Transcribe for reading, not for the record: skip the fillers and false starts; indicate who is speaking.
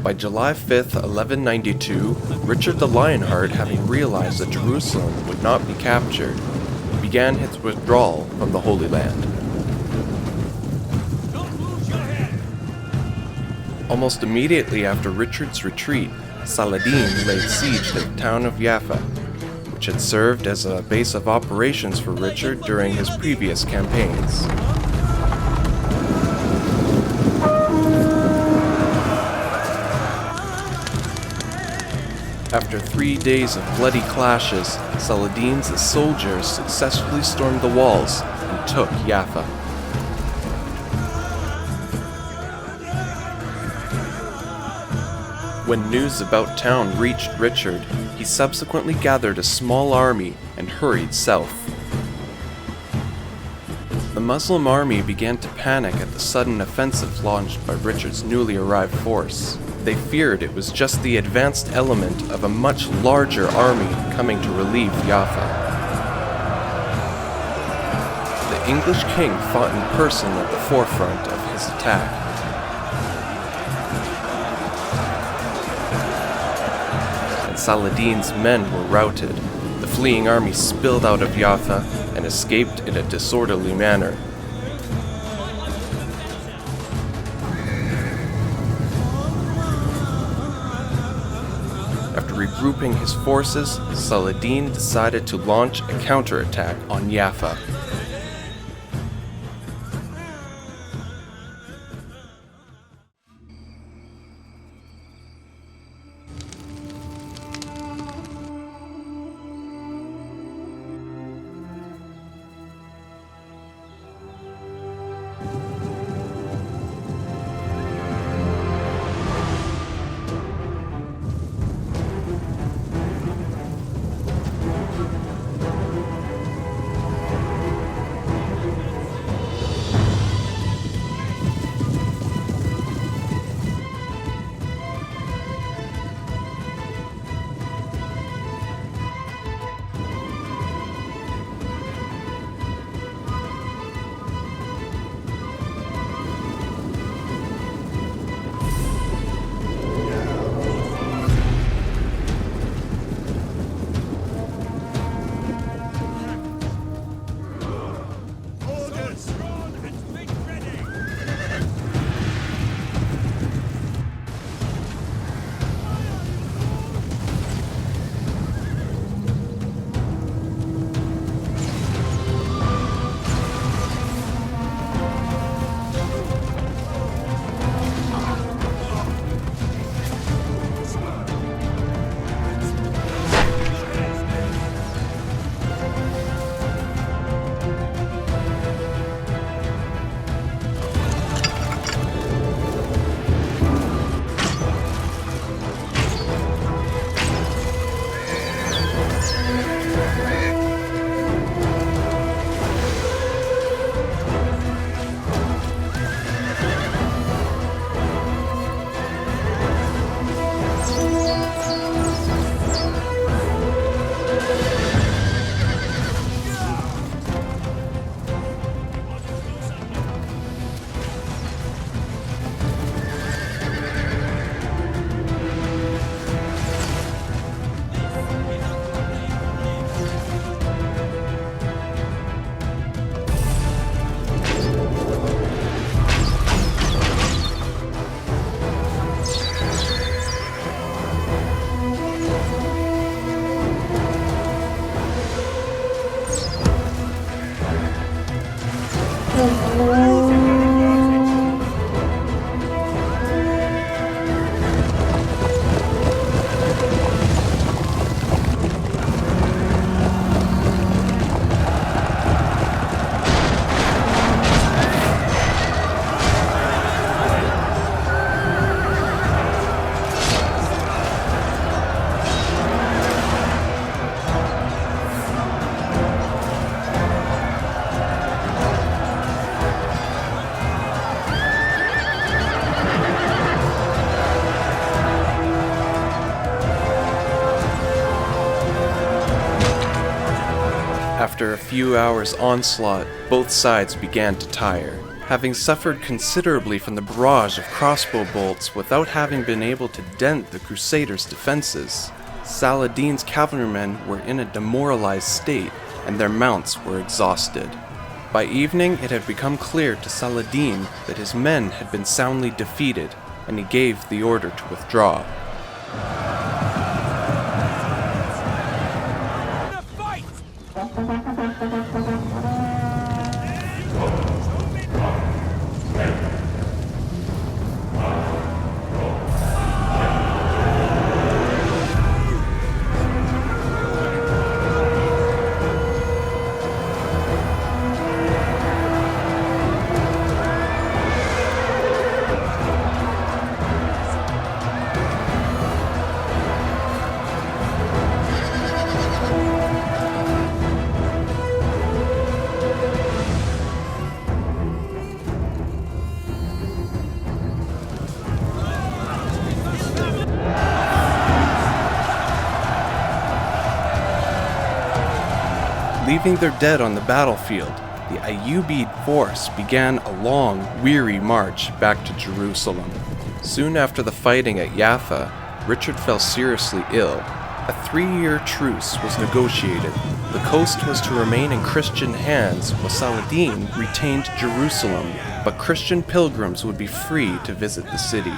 Speaker 1: By July 5th, 1192, Richard the Lionheart, having realized that Jerusalem would not be captured, began his withdrawal from the Holy Land. Almost immediately after Richard's retreat, Saladin laid siege to the town of Jaffa, which had served as a base of operations for Richard during his previous campaigns. After 3 days of bloody clashes, Saladin's soldiers successfully stormed the walls and took Jaffa. When news about town reached Richard, he subsequently gathered a small army and hurried south. The Muslim army began to panic at the sudden offensive launched by Richard's newly arrived force. They feared it was just the advanced element of a much larger army coming to relieve Jaffa. The English king fought in person at the forefront of his attack. Saladin's men were routed. The fleeing army spilled out of Jaffa and escaped in a disorderly manner. After regrouping his forces, Saladin decided to launch a counterattack on Jaffa. After a few hours' onslaught, both sides began to tire. Having suffered considerably from the barrage of crossbow bolts without having been able to dent the Crusaders' defenses, Saladin's cavalrymen were in a demoralized state, and their mounts were exhausted. By evening, it had become clear to Saladin that his men had been soundly defeated, and he gave the order to withdraw. Leaving their dead on the battlefield, the Ayyubid force began a long, weary march back to Jerusalem. Soon after the fighting at Jaffa, Richard fell seriously ill. A 3-year truce was negotiated. The coast was to remain in Christian hands, while Saladin retained Jerusalem, but Christian pilgrims would be free to visit the city.